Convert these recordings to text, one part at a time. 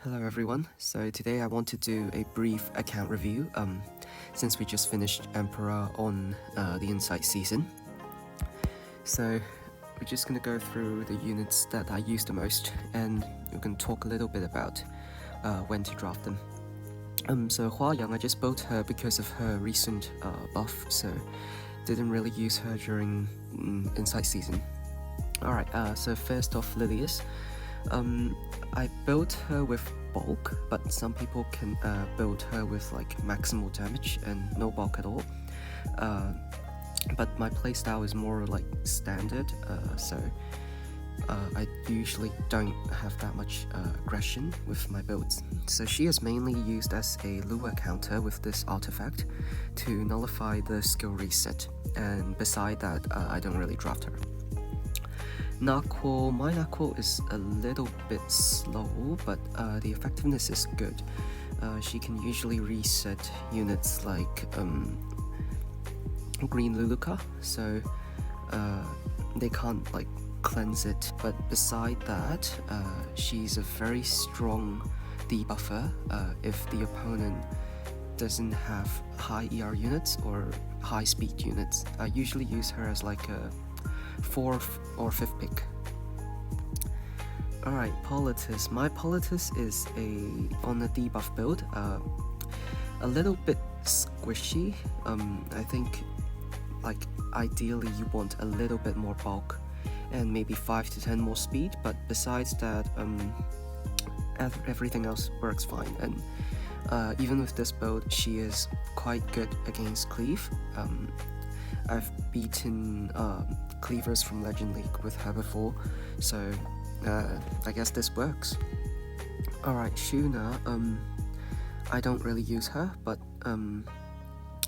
Hello everyone, so today I want to do a brief account review since we just finished Emperor on the Insight season. So we're just going to go through the units that I use the most and we're going to talk a little bit about when to draft them. So Hua Yang, I just built her because of her recent buff, so didn't really use her during Insight season. Alright, so first off Lilius. I built her with bulk, but some people can build her with like maximal damage and no bulk at all. But my playstyle is more like standard, so I usually don't have that much aggression with my builds. So she is mainly used as a Lua counter with this artifact to nullify the skill reset, and beside that I don't really draft her. Nahquo, my Nahquo is a little bit slow, but the effectiveness is good. She can usually reset units like Green Luluka, so they can't like cleanse it. But beside that, she's a very strong debuffer if the opponent doesn't have high ER units or high speed units. I usually use her as like a 4th or 5th pick. Alright, Politis. My Politis is on a debuff build, a little bit squishy. I think like ideally you want a little bit more bulk and maybe 5 to 10 more speed, but besides that everything else works fine. And even with this build, she is quite good against cleave. I've beaten cleavers from Legend League with her before, so I guess this works. Alright, Shuna, I don't really use her, but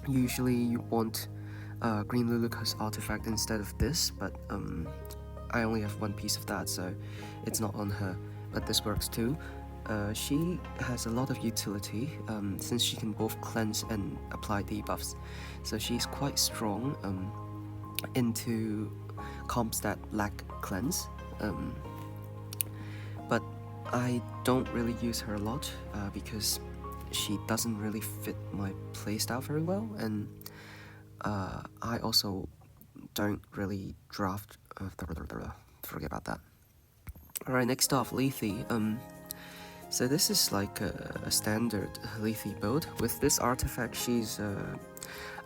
usually you want Green Luluka's artifact instead of this, but I only have one piece of that, so it's not on her, but this works too. She has a lot of utility since she can both cleanse and apply debuffs, so she's quite strong into comps that lack cleanse, but I don't really use her a lot because she doesn't really fit my playstyle very well, and I also don't really draft forget about that. Alright, next off, Lethe. So this is like a standard Lethe build. With this artifact, she's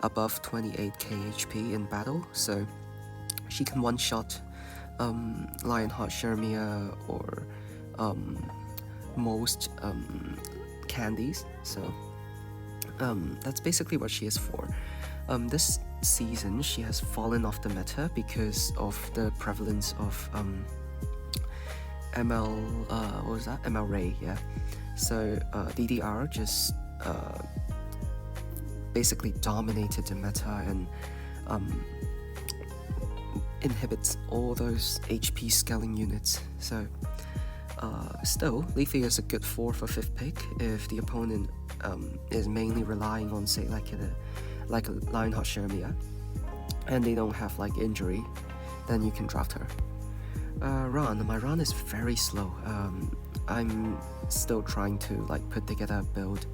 above 28k HP in battle, so she can one-shot Lionheart Shermia or most candies, so that's basically what she is for. This season, she has fallen off the meta because of the prevalence of ML, what was that? ML Ray, yeah. So DDR just basically dominated the meta and inhibits all those HP scaling units. So still, Lethe is a good 4th or 5th pick if the opponent is mainly relying on, say, like a Lionheart Shermia, and they don't have like injury, then you can draft her. Ran, my Ran is very slow. I'm still trying to like put together a build.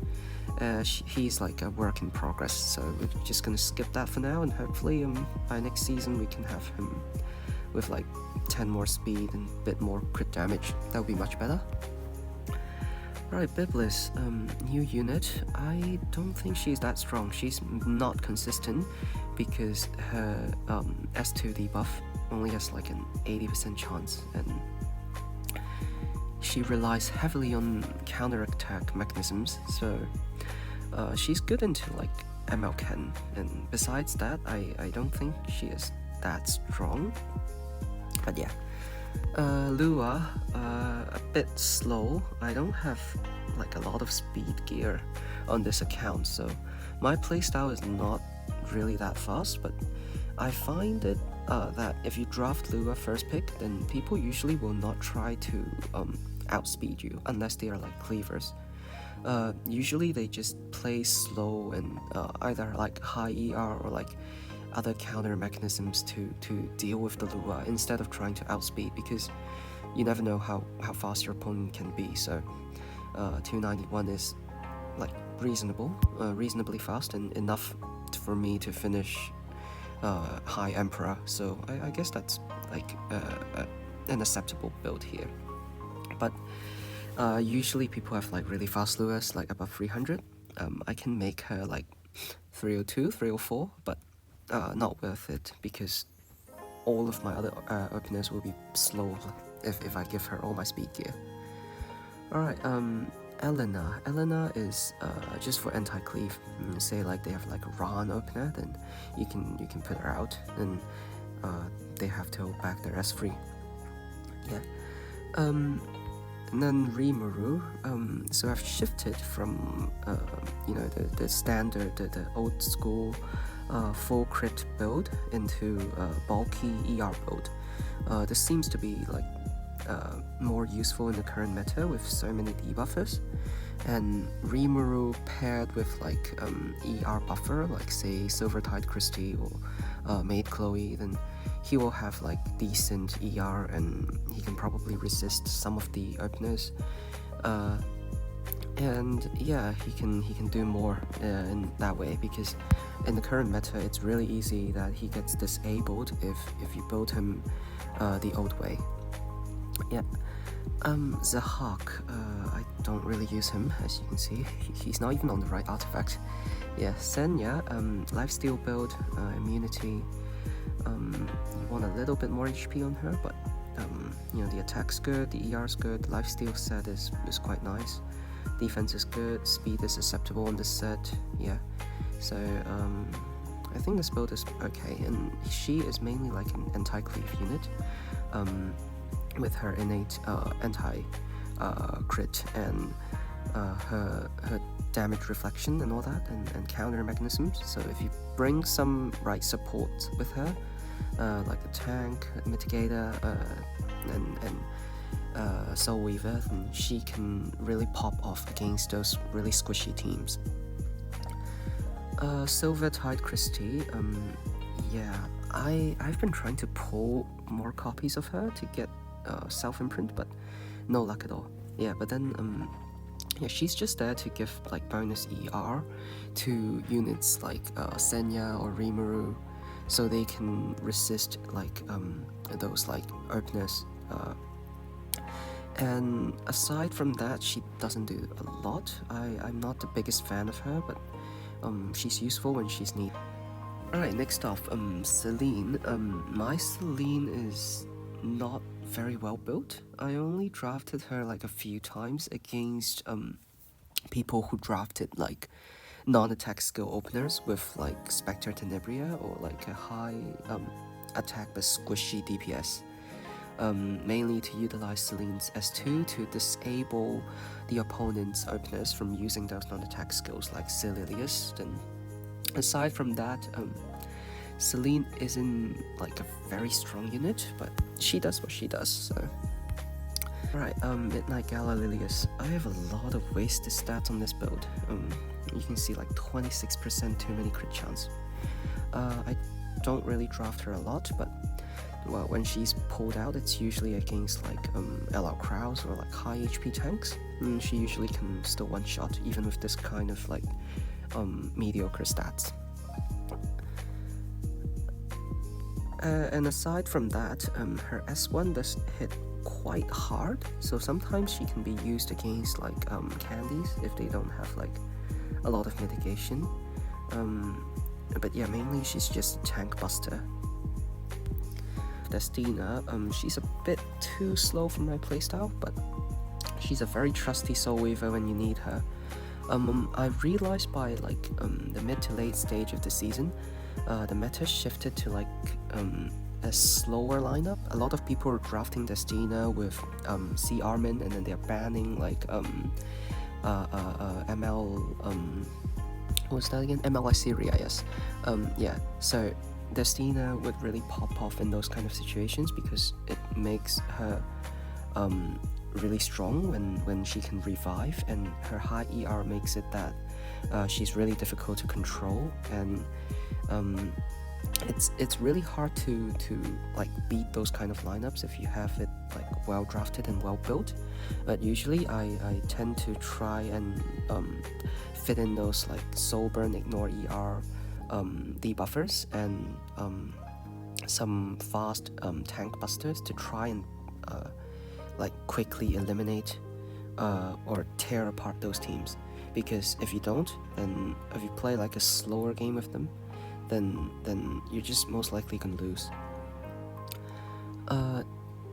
He's like a work in progress, so we're just gonna skip that for now, and hopefully by next season we can have him with like 10 more speed and a bit more crit damage. That would be much better. Alright, Biblis, new unit. I don't think she's that strong. She's not consistent because her S2 debuff only has like an 80% chance, and she relies heavily on counter-attack mechanisms, so she's good into like ML Ken, and besides that I don't think she is that strong. But yeah, Lua, a bit slow. I don't have like a lot of speed gear on this account, so my playstyle is not really that fast, but I find it that if you draft Lua first pick, then people usually will not try to outspeed you unless they are like cleavers. Usually they just play slow and either like high ER or like other counter mechanisms to deal with the Lua instead of trying to outspeed, because you never know how fast your opponent can be. So 291 is like reasonably fast and enough for me to finish High Emperor. So I guess that's like an acceptable build here. But usually people have like really fast Lewis, like above 300. I can make her like 302, 304, but not worth it because all of my other openers will be slow if I give her all my speed gear. Alright, Elena is just for anti-cleave. Say like they have like a Ran opener, then you can put her out, and they have to hold back their S3. Yeah. And then Rimuru, so I've shifted from the standard, the old school full crit build into bulky ER build. This seems to be like more useful in the current meta with so many debuffers, and Rimuru paired with like ER buffer, like say Silvertide Christie or Maid Chloe, then he will have like decent ER and he can probably resist some of the openers, and yeah, he can do more in that way, because in the current meta it's really easy that he gets disabled if you build him the old way. Yeah. Zahak, I don't really use him, as you can see. He's not even on the right artifact. Yeah, Senya, lifesteal build, immunity. You want a little bit more HP on her, but the attack's good, the ER's good, lifesteal set is quite nice. Defense is good, speed is acceptable on this set. Yeah, so I think this build is okay, and she is mainly like an anti-cleave unit. With her innate anti-crit and her damage reflection and all that, and counter mechanisms. So if you bring some right support with her, like a tank, a mitigator, and Soul Weaver, then she can really pop off against those really squishy teams. Silvertide Christie, yeah, I've been trying to pull more copies of her to get self-imprint, but no luck at all. Yeah, but then yeah, she's just there to give like bonus ER to units like Senya or Rimuru, so they can resist like those like openers. And aside from that, she doesn't do a lot. I'm not the biggest fan of her, but she's useful when she's needed. Alright, next off, Celine. My Celine is not very well built. I only drafted her like a few times against people who drafted like non-attack skill openers with like Spectre Tenebria or like a high attack but squishy DPS. Mainly to utilize Celine's S2 to disable the opponent's openers from using those non-attack skills like Sililius. And aside from that, Celine isn't like a very strong unit, but she does what she does, so. Alright, Midnight Gala Lilius. I have a lot of wasted stats on this build. You can see like 26% too many crit chance. I don't really draft her a lot, but well, when she's pulled out, it's usually against like LR Kraus or like high HP tanks. She usually can still one-shot, even with this kind of like mediocre stats. And aside from that, her S1 does hit quite hard, so sometimes she can be used against like candies if they don't have like a lot of mitigation. But yeah, mainly she's just a tank buster. Destina, she's a bit too slow for my playstyle, but she's a very trusty Soul Weaver when you need her. I realized by like the mid to late stage of the season, the meta shifted to like a slower lineup. A lot of people are drafting Destina with C Armin, and then they're banning like ML what was that again? ML Lyceria, yes. Yeah, so Destina would really pop off in those kind of situations because it makes her really strong when she can revive, and her high ER makes it that she's really difficult to control, and it's really hard to like beat those kind of lineups if you have it like well drafted and well built. But usually I tend to try and fit in those like Soul Burn, Ignore ER debuffers and some fast tank busters to try and like quickly eliminate or tear apart those teams. Because if you don't, then if you play like a slower game with them, then you're just most likely gonna lose.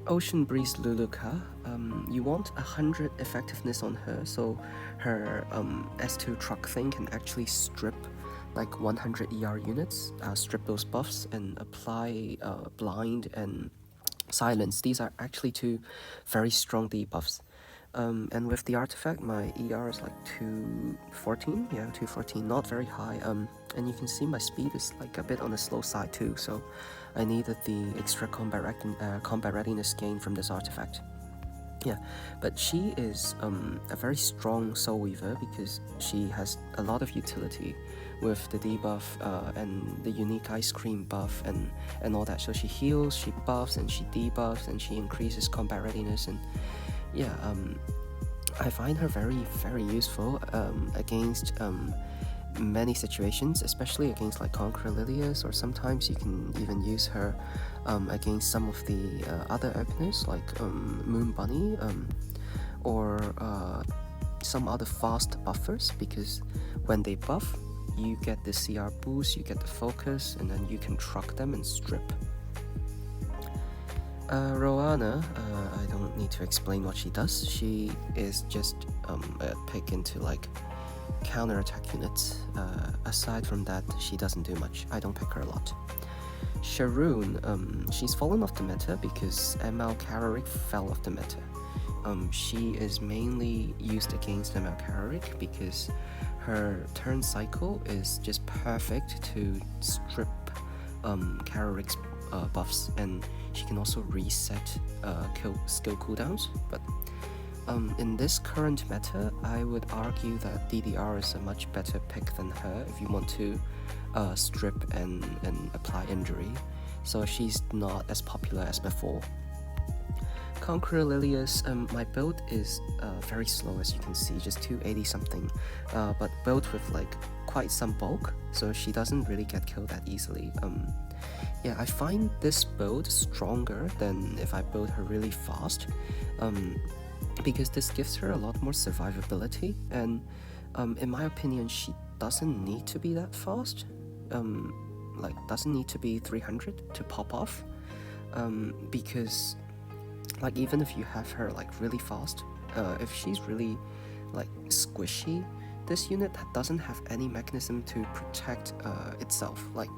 Ocean Breeze Luluka, you want 100 effectiveness on her, so her S2 truck thing can actually strip like 100 ER units, strip those buffs and apply blind and silence. These are actually two very strong debuffs. And with the artifact, my ER is like 214, yeah, 214, not very high. And you can see my speed is like a bit on the slow side too, so I needed the extra combat readiness gain from this artifact. Yeah, but she is a very strong Soul Weaver because she has a lot of utility with the debuff and the unique ice cream buff and all that. So she heals, she buffs, and she debuffs, and she increases combat readiness. And yeah, I find her very, very useful against many situations, especially against like Conqueror Lilias, or sometimes you can even use her against some of the other openers like Moon Bunny or some other fast buffers, because when they buff, you get the CR boost, you get the focus, and then you can truck them and strip. Roana, I don't need to explain what she does. She is just a pick into like counter-attack units. Aside from that, she doesn't do much. I don't pick her a lot. Sharoon, she's fallen off the meta because ML Carrick fell off the meta. She is mainly used against ML Carrick because her turn cycle is just perfect to strip Carrick's buffs, and she can also reset skill cooldowns. But in this current meta, I would argue that DDR is a much better pick than her if you want to strip and apply injury, so she's not as popular as before. Conqueror Lilias, my build is very slow, as you can see, just 280 something, but built with like quite some bulk, so she doesn't really get killed that easily. Yeah, I find this build stronger than if I build her really fast, because this gives her a lot more survivability, and in my opinion, she doesn't need to be that fast. Like, doesn't need to be 300 to pop off, because like even if you have her like really fast, if she's really like squishy, this unit doesn't have any mechanism to protect itself, like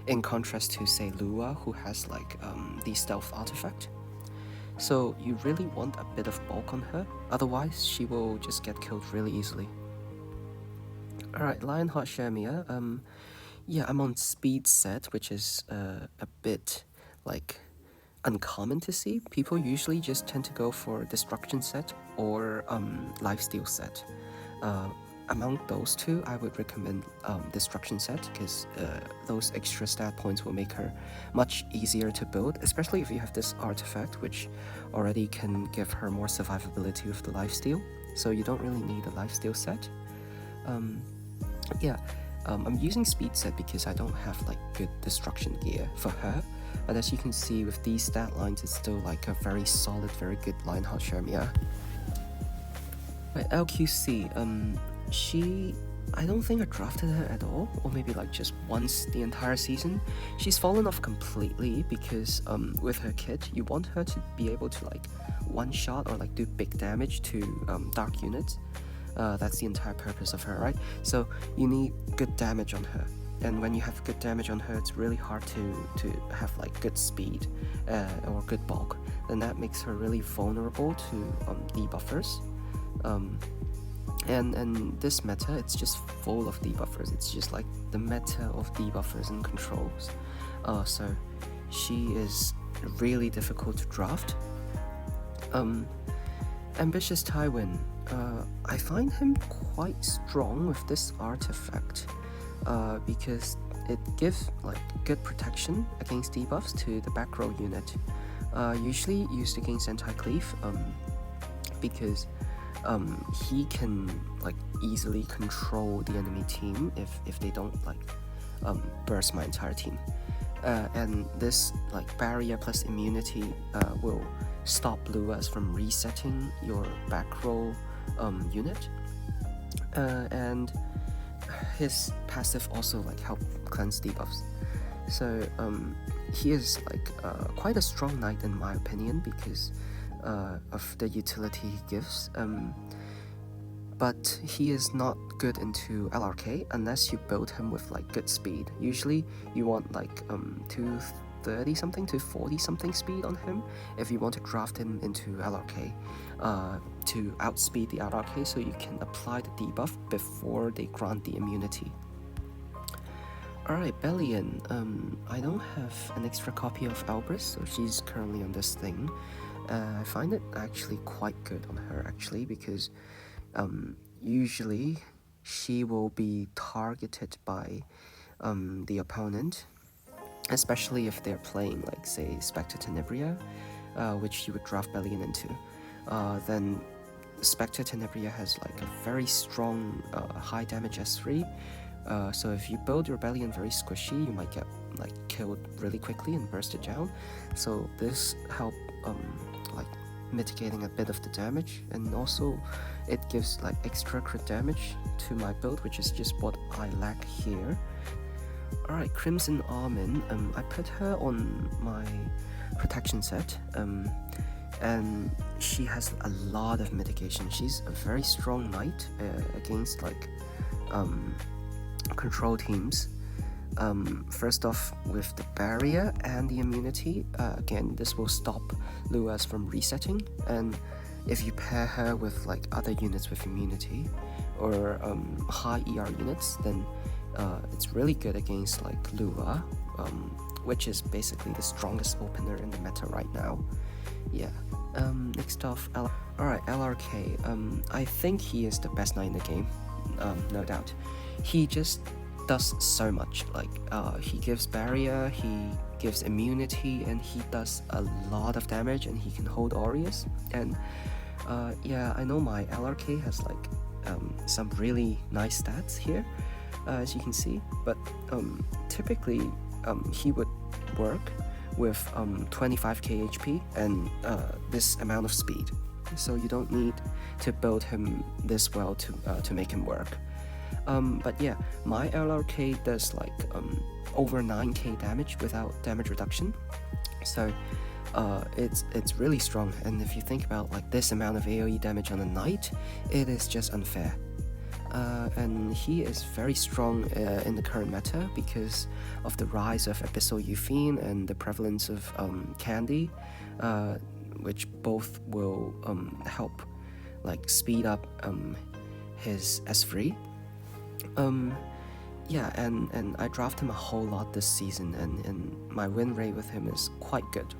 in contrast to say Lua, who has like the stealth artifact. So you really want a bit of bulk on her, otherwise she will just get killed really easily. Alright, Lionheart Shermia, yeah, I'm on speed set, which is a bit like uncommon to see. People usually just tend to go for destruction set or lifesteal set. Among those two, I would recommend destruction set, because those extra stat points will make her much easier to build, especially if you have this artifact, which already can give her more survivability with the lifesteal, so you don't really need a lifesteal set. Yeah, I'm using speed set because I don't have like good destruction gear for her, but as you can see with these stat lines, it's still like a very solid, very good Lionheart Shermia. Right, LQC, I don't think I drafted her at all, or maybe like just once the entire season. She's fallen off completely because with her kit, you want her to be able to like one-shot or like do big damage to dark units. That's the entire purpose of her, right? So you need good damage on her, and when you have good damage on her, it's really hard to have like good speed or good bulk. Then that makes her really vulnerable to debuffers. And this meta, it's just full of debuffers. It's just like the meta of debuffers and controls. So she is really difficult to draft. Ambitious Tywin, I find him quite strong with this artifact, because it gives like good protection against debuffs to the back row unit. Usually used against anti-cleave, because he can like easily control the enemy team if they don't like burst my entire team. And this like barrier plus immunity will stop Luas from resetting your back row unit, and his passive also like help cleanse debuffs. So he is like quite a strong knight in my opinion because of the utility he gives. But he is not good into LRK unless you build him with like good speed. Usually you want like 230 something to 40 something speed on him if you want to draft him into LRK to outspeed the LRK so you can apply the debuff before they grant the immunity. Alright, Bellion. I don't have an extra copy of Albris, so she's currently on this thing. I find it actually quite good on her actually because usually she will be targeted by the opponent, especially if they're playing like say Spectre Tenebria, which you would draft Bellion into. Then Spectre Tenebria has like a very strong high damage S3, so if you build your Bellion very squishy, you might get like killed really quickly and bursted down. So this help like mitigating a bit of the damage, and also it gives like extra crit damage to my build, which is just what I lack here. Alright, Crimson Armin, I put her on my protection set, and she has a lot of mitigation. She's a very strong knight against like control teams. First off, with the barrier and the immunity, again this will stop Luas from resetting, and if you pair her with like other units with immunity or high ER units, then it's really good against like Lua, which is basically the strongest opener in the meta right now. Yeah. Next off, alright, LRK. I think he is the best knight in the game, no doubt. He just does so much. Like he gives barrier, he gives immunity, and he does a lot of damage, and he can hold Aureus. And yeah, I know my LRK has like some really nice stats here, as you can see, but typically he would work with 25k HP and this amount of speed, so you don't need to build him this well to make him work. But yeah, my LRK does like over 9k damage without damage reduction, so it's really strong. And if you think about like this amount of AoE damage on a knight, it is just unfair. And he is very strong in the current meta because of the rise of Abyssal Euphine and the prevalence of Candy, which both will help like speed up his S3. Yeah, and I draft him a whole lot this season, and my win rate with him is quite good.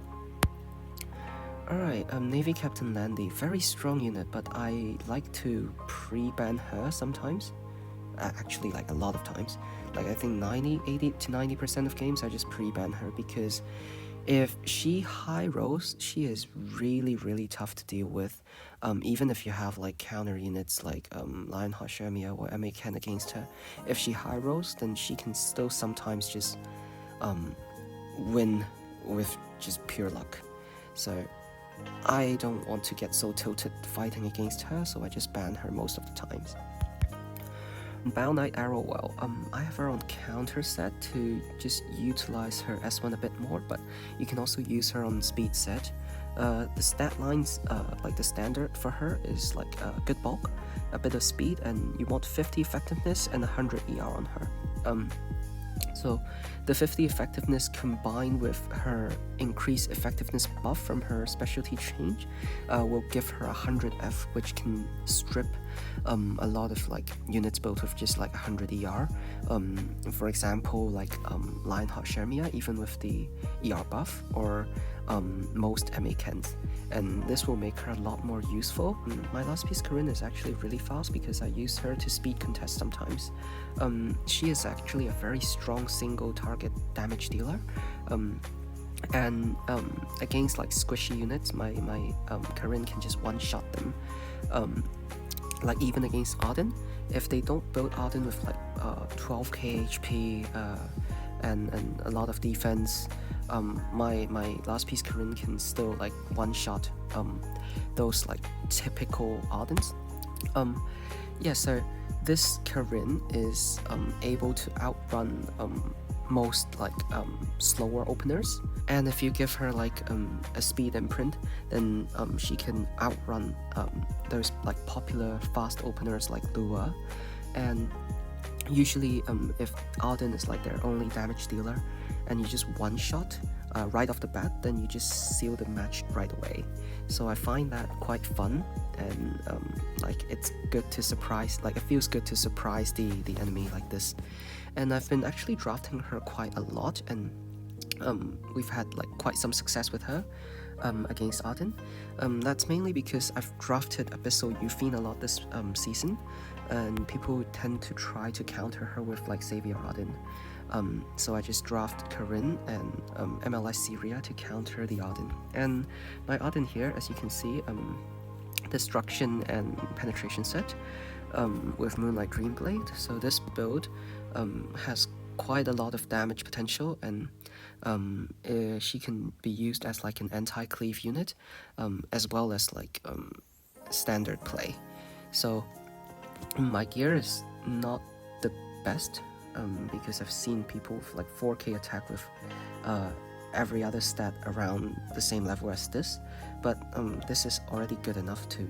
Alright, Navy Captain Landy, very strong unit, but I like to pre-ban her sometimes. Actually, like a lot of times. Like I think 80 to 90% of games I just pre-ban her, because if she high rolls, she is really tough to deal with. Even if you have like counter units like Lionheart Shermia or MA Ken against her, if she high rolls, then she can still sometimes just win with just pure luck. So I don't want to get so tilted fighting against her, so I just ban her most of the times. Bao Knight Arrowwell, I have her on counter set to just utilize her S1 a bit more, but you can also use her on speed set. The stat lines, like the standard for her is like a good bulk, a bit of speed, and you want 50 effectiveness and 100 ER on her. So the 50 effectiveness combined with her increased effectiveness buff from her specialty change will give her 100 F, which can strip a lot of like units built with just like 100 ER. For example, like Lionheart Shermia, even with the ER buff, or most MA Kens, and this will make her a lot more useful. My last piece Corinne is actually really fast because I use her to speed contest sometimes. She is actually a very strong single target damage dealer. And against like squishy units, my Corinne can just one-shot them. Like even against Arden, if they don't build Arden with like 12k HP and a lot of defense, my last piece Corinne can still like one-shot those like typical Ardens. Yeah, so this Corinne is able to outrun most like slower openers, and if you give her like a speed imprint, then she can outrun those like popular fast openers like Lua. And usually if Arden is like their only damage dealer and you just one shot right off the bat, then you just seal the match right away. So I find that quite fun, and like it's good to surprise, like it feels good to surprise the enemy like this. And I've been actually drafting her quite a lot, and we've had like quite some success with her against Arden. That's mainly because I've drafted Abyssal Yufine a lot this season, and people tend to try to counter her with like Xavier Arden. So I just draft Corinne and MLI Syria to counter the Arden. And my Arden here, as you can see, Destruction and Penetration set with Moonlight Dreamblade. So this build has quite a lot of damage potential, and she can be used as like an anti-cleave unit, as well as like standard play. So my gear is not the best, because I've seen people with like 4k attack with every other stat around the same level as this, but this is already good enough to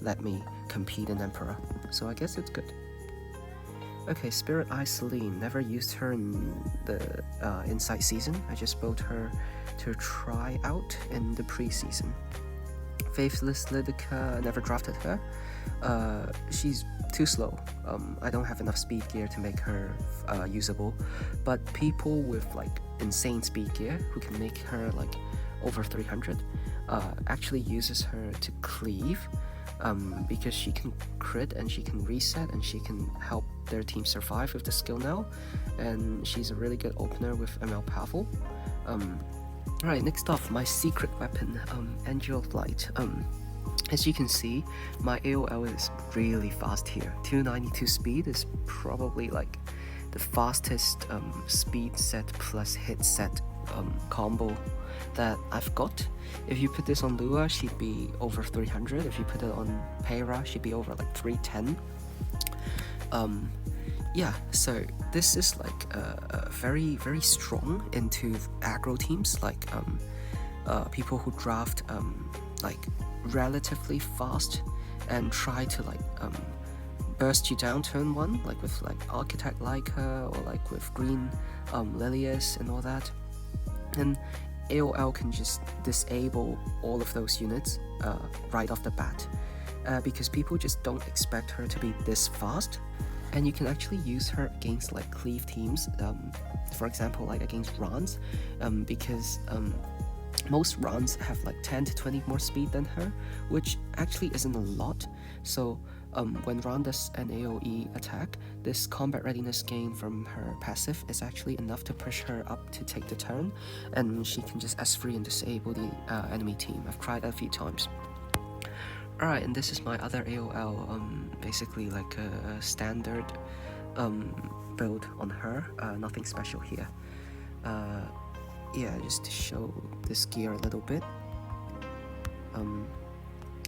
let me compete in Emperor, so I guess it's good. Okay, Spirit Eye Celine, never used her in the Insight season. I just built her to try out in the preseason. Faithless Lidica, never drafted her. She's too slow. I don't have enough speed gear to make her usable, but people with like insane speed gear who can make her like over 300 actually uses her to cleave, because she can crit and she can reset and she can help their team survive with the skill now, and she's a really good opener with ML Pavel. Alright, next off, my secret weapon, Angel of Light. As you can see, my AOL is really fast here. 292 speed is probably like the fastest speed set plus hit set combo that I've got. If you put this on Lua, she'd be over 300. If you put it on Peyra, she'd be over like 310. Yeah, so this is like very, very strong into aggro teams, like people who draft like relatively fast and try to like burst you down turn 1, like with like Architect Leica or like with Green Lilius and all that. And AOL can just disable all of those units right off the bat, because people just don't expect her to be this fast. And you can actually use her against like cleave teams, for example like against Rans, because most Rans have like 10 to 20 more speed than her, which actually isn't a lot. So when Ran does an AoE attack, this combat readiness gain from her passive is actually enough to push her up to take the turn, and she can just S3 and disable the enemy team. I've tried that a few times. Alright, and this is my other AOL, basically like a standard build on her, nothing special here. Yeah, just to show this gear a little bit.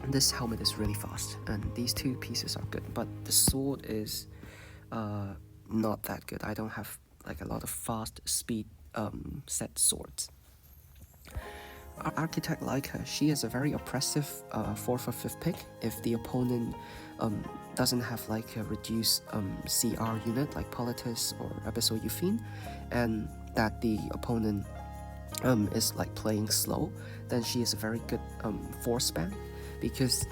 This helmet is really fast, and these two pieces are good, but the sword is not that good. I don't have like a lot of fast speed set swords. Architect Leica, she is a very oppressive 4th or 5th pick if the opponent doesn't have like a reduced CR unit like Politis or Abyssal Yufine, and that the opponent is like playing slow, then she is a very good force ban, because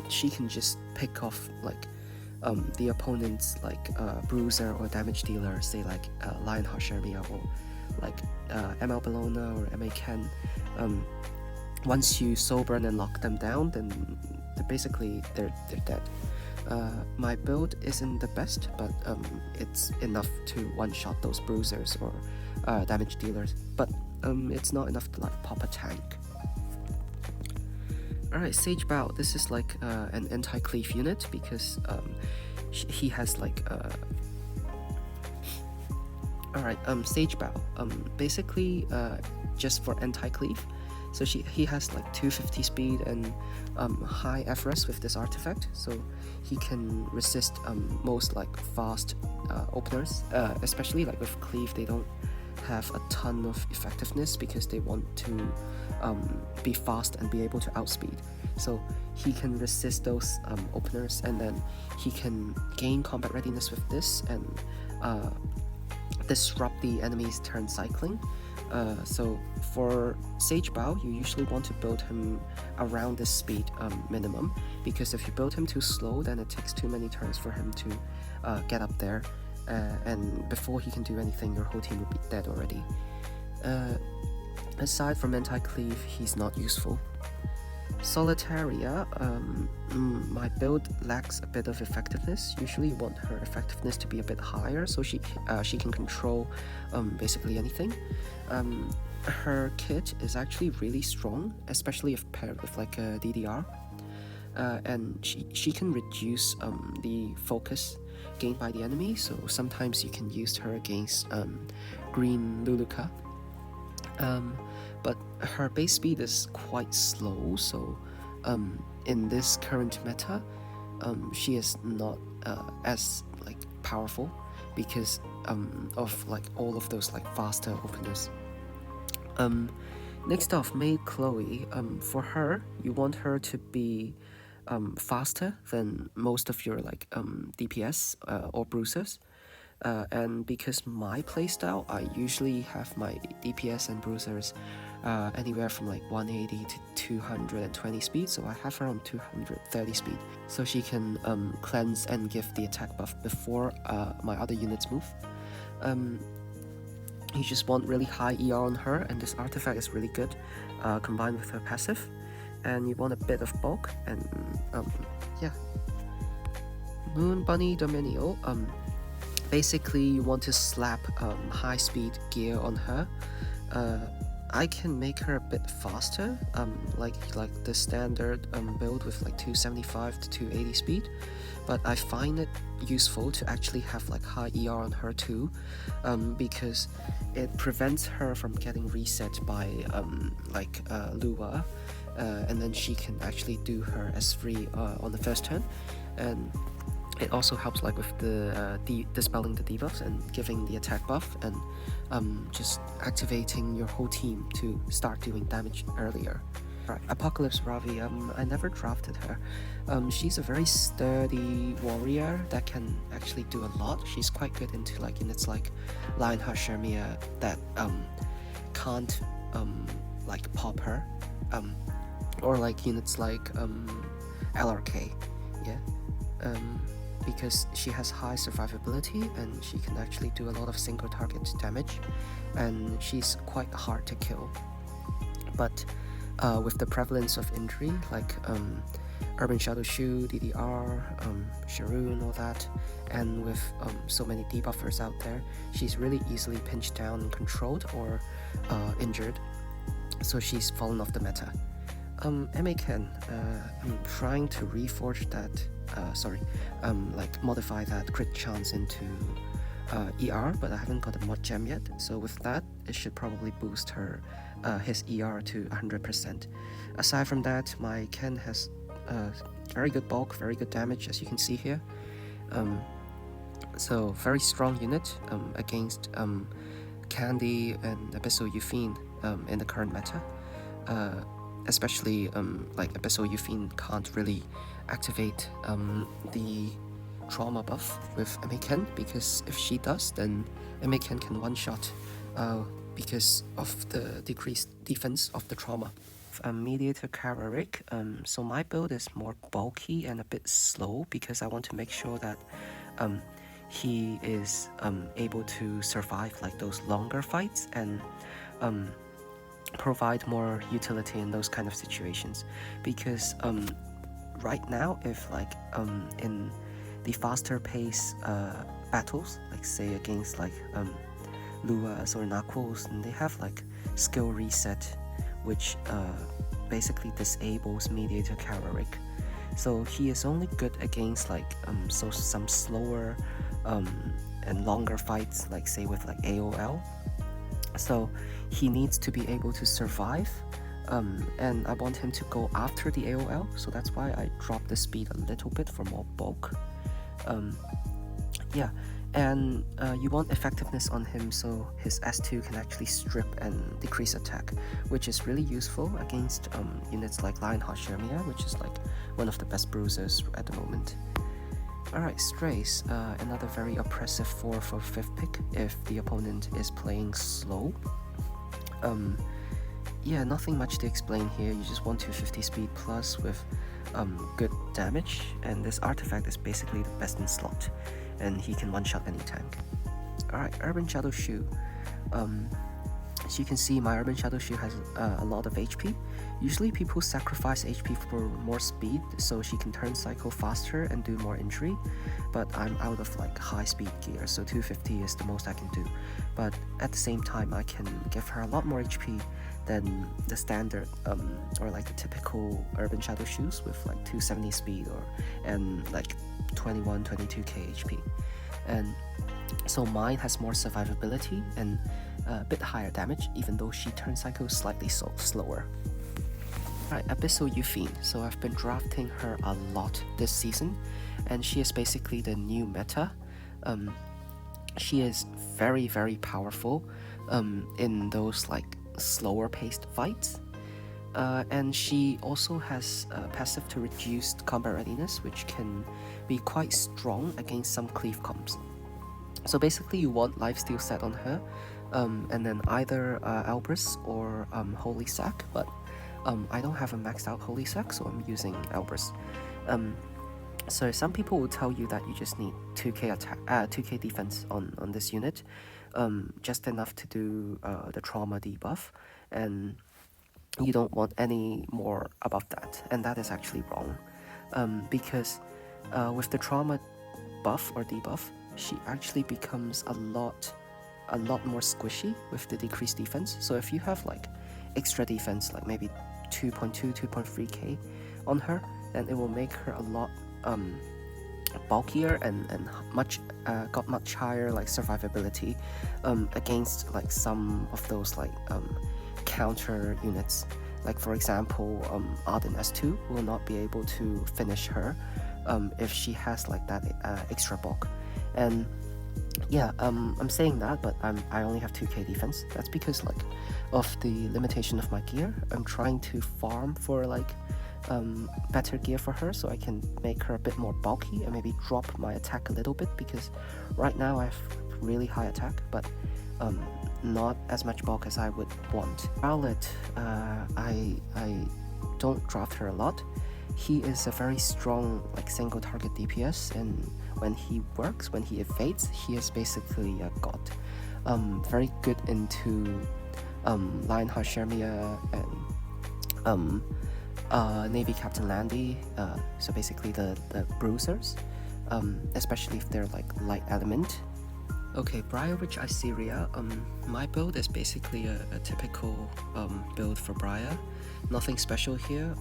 she can just pick off like the opponent's like bruiser or damage dealer, say like Lionheart Shermia or like ML Bellona or MA Ken. Once you soul burn and lock them down, then they're dead. My build isn't the best, but it's enough to one-shot those bruisers or damage dealers, but it's not enough to like pop a tank. Alright, Sage Bao. This is like an anti-cleave unit because he has like Alright, Sage Bao. Basically just for anti-cleave. So he has like 250 speed and high FRS with this artifact, so he can resist most like fast openers, especially like with cleave. They don't have a ton of effectiveness because they want to be fast and be able to outspeed. So he can resist those openers, and then he can gain combat readiness with this and disrupt the enemy's turn cycling. So for Sage Bao, you usually want to build him around this speed minimum, because if you build him too slow, then it takes too many turns for him to get up there, and before he can do anything, your whole team will be dead already. Aside from anti-cleave, he's not useful. Solitaria, my build lacks a bit of effectiveness. Usually you want her effectiveness to be a bit higher so she can control basically anything. Her kit is actually really strong, especially if paired with like a DDR, and she can reduce the focus gained by the enemy, so sometimes you can use her against green Luluka. But her base speed is quite slow, so in this current meta, she is not as like powerful because of like all of those like faster openers. Next off, Maid Chloe. For her, you want her to be faster than most of your like DPS or bruisers. And because my playstyle, I usually have my DPS and bruisers anywhere from like 180 to 220 speed, so I have her on 230 speed, so she can cleanse and give the attack buff before my other units move. You just want really high ER on her, and this artifact is really good combined with her passive, and you want a bit of bulk, and yeah. Moon Bunny Dominio. Basically, you want to slap high speed gear on her. I can make her a bit faster, like the standard build with like 275 to 280 speed, but I find it useful to actually have like high ER on her too, because it prevents her from getting reset by Lua, and then she can actually do her S3 on the first turn, and it also helps like with the dispelling the debuffs and giving the attack buff, and just activating your whole team to start doing damage earlier. Right, Apocalypse Ravi, I never drafted her. She's a very sturdy warrior that can actually do a lot. She's quite good into like units like Lionheart Shermia that can't like pop her, or like units like LRK, yeah. Because she has high survivability and she can actually do a lot of single target damage, and she's quite hard to kill. But with the prevalence of injury like Urban Shadow Shoe, DDR, Sharoon, all that, and with so many debuffers out there, she's really easily pinched down and controlled or injured, so she's fallen off the meta. MA Ken, I'm trying to reforge that, like modify that crit chance into ER, but I haven't got a mod gem yet, so with that, it should probably boost his ER to 100%. Aside from that, my Ken has very good bulk, very good damage, as you can see here. So very strong unit against Candy and Abyssal Euphine in the current meta. Especially like Abyssal Euphine can't really activate the trauma buff with MA Ken, because if she does, then MA Ken can one-shot because of the decreased defense of the trauma. have a Mediator Cararic. So my build is more bulky and a bit slow because I want to make sure that he is able to survive like those longer fights and provide more utility in those kind of situations. Because right now, if like in the faster pace battles, like say against like Luas or Naquos, and they have like skill reset, which basically disables Mediator Cararic. So he is only good against like some slower and longer fights, like say with like AOL. So he needs to be able to survive, and I want him to go after the AOL, so that's why I dropped the speed a little bit for more bulk. Yeah, and you want effectiveness on him so his S2 can actually strip and decrease attack, which is really useful against units like Lionheart Shermia, which is like one of the best bruisers at the moment. Alright, Strays, another very oppressive 4 for 5th pick if the opponent is playing slow. Yeah, nothing much to explain here, you just want 250 speed plus with good damage, and this artifact is basically the best in slot, and he can one-shot any tank. Alright, Urban Shadow Shoe. As you can see, my Urban Shadow Shoe has a lot of HP. Usually people sacrifice HP for more speed so she can turn cycle faster and do more injury, but I'm out of like high speed gear, so 250 is the most I can do. But at the same time, I can give her a lot more HP than the standard or like the typical Urban Shadow Shoes with like 270 speed and like 22k HP. And so mine has more survivability and a bit higher damage, even though she turn cycle slightly slower. Right, Abyssal Euphine. So I've been drafting her a lot this season, and she is basically the new meta. She is very, very powerful in those like slower paced fights. And she also has a passive to reduced combat readiness, which can be quite strong against some cleave comps. So basically you want lifesteal set on her, and then either Albris or Holy Sack, but I don't have a maxed out Holy Sack, so I'm using Albris. So some people will tell you that you just need 2k attack, 2k defense on this unit, just enough to do the trauma debuff, and you don't want any more above that, and that is actually wrong, because with the trauma buff or debuff, she actually becomes a lot more squishy with the decreased defense. So if you have like extra defense, like maybe 2.2, 2.3k on her, then it will make her a lot bulkier and got much higher like survivability against like some of those like counter units. Like for example, Arden S2 will not be able to finish her if she has like that extra bulk. And yeah, I'm saying that, but I only have 2k defense. That's because like of the limitation of my gear. I'm trying to farm for like better gear for her, so I can make her a bit more bulky and maybe drop my attack a little bit, because right now I have really high attack, but not as much bulk as I would want. Owlet, I don't draft her a lot. He is a very strong like single target DPS, and when he works, when he evades, he is basically a god. Very good into Lionheart Shermia and Navy Captain Landy, so basically the bruisers, especially if they're like light element. Okay, Briarwitch Iseria, my build is basically a typical build for Briar. Nothing special here.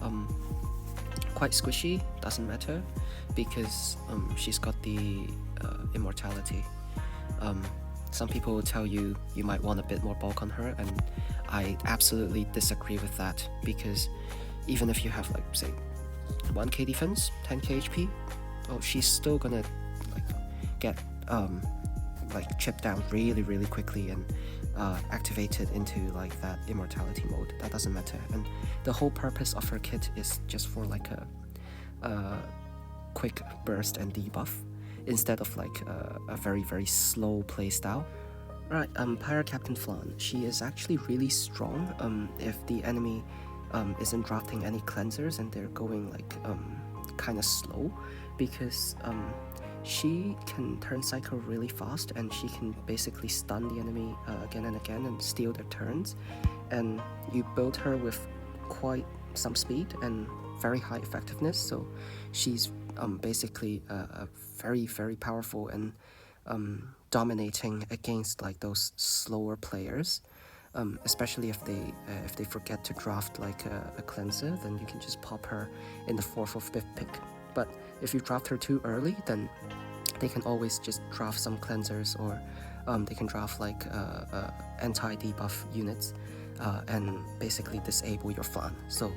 Quite squishy, doesn't matter, because she's got the immortality. Some people will tell you might want a bit more bulk on her, and I absolutely disagree with that, because even if you have like say 1k defense, 10k HP, oh, she's still gonna like get like chipped down really quickly and activated into like that immortality mode. That doesn't matter, and the whole purpose of her kit is just for like a quick burst and debuff instead of like a very slow playstyle. Right, Pirate Captain Flan. She is actually really strong if the enemy isn't drafting any cleansers and they're going like kind of slow, because she can turn cycle really fast and she can basically stun the enemy again and again and steal their turns, and you build her with quite some speed and very high effectiveness, so she's basically very powerful and dominating against like those slower players. Especially if they forget to draft like a cleanser, then you can just pop her in the 4th or 5th pick. But if you draft her too early, then they can always just draft some cleansers, or they can draft like anti-debuff units and basically disable your flan. So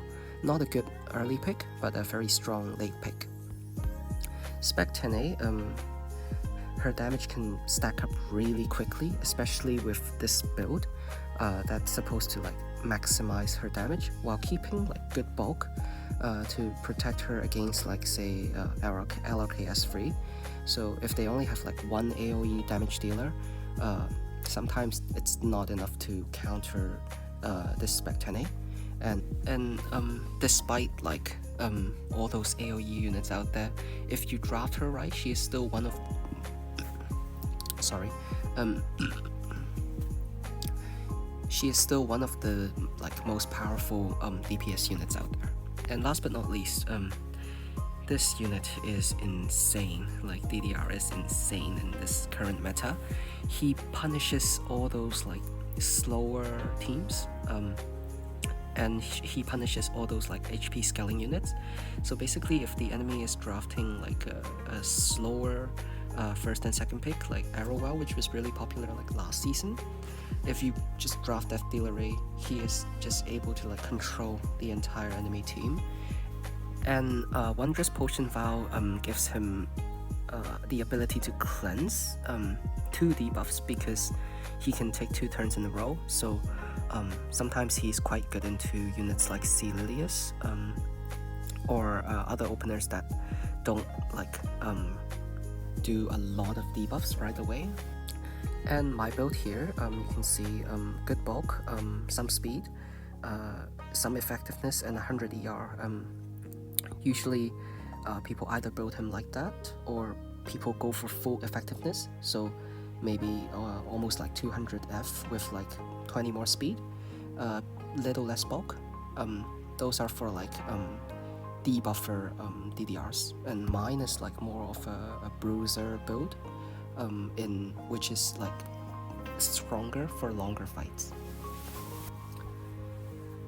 not a good early pick, but a very strong late pick. Spec 10A, her damage can stack up really quickly, especially with this build that's supposed to like maximize her damage while keeping like good bulk to protect her against like say LRKS free. So if they only have like one AoE damage dealer, sometimes it's not enough to counter this Spec 10A. And despite like all those AoE units out there, if you draft her right, she is still one of she is still one of the like most powerful DPS units out there. And last but not least, this unit is insane. Like DDR is insane in this current meta. He punishes all those like slower teams, and he punishes all those like HP scaling units. So basically, if the enemy is drafting like a slower first and second pick, like Arrowwell, which was really popular like last season, if you just draft Death Dealer Ray, he is just able to like control the entire enemy team. And Wondrous Potion Vow gives him the ability to cleanse 2 debuffs, because he can take 2 turns in a row. So sometimes he's quite good into units like Celilius or other openers that don't like do a lot of debuffs right away. And my build here, you can see good bulk, some speed, some effectiveness, and 100 ER. Usually people either build him like that, or people go for full effectiveness, so maybe almost like 200 F with like 20 more speed, little less bulk. Those are for like debuffer DDRs, and mine is like more of a bruiser build, in which is like stronger for longer fights.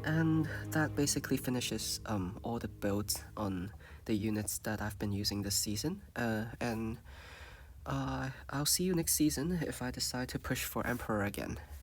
And that basically finishes all the builds on the units that I've been using this season, and I'll see you next season if I decide to push for Emperor again.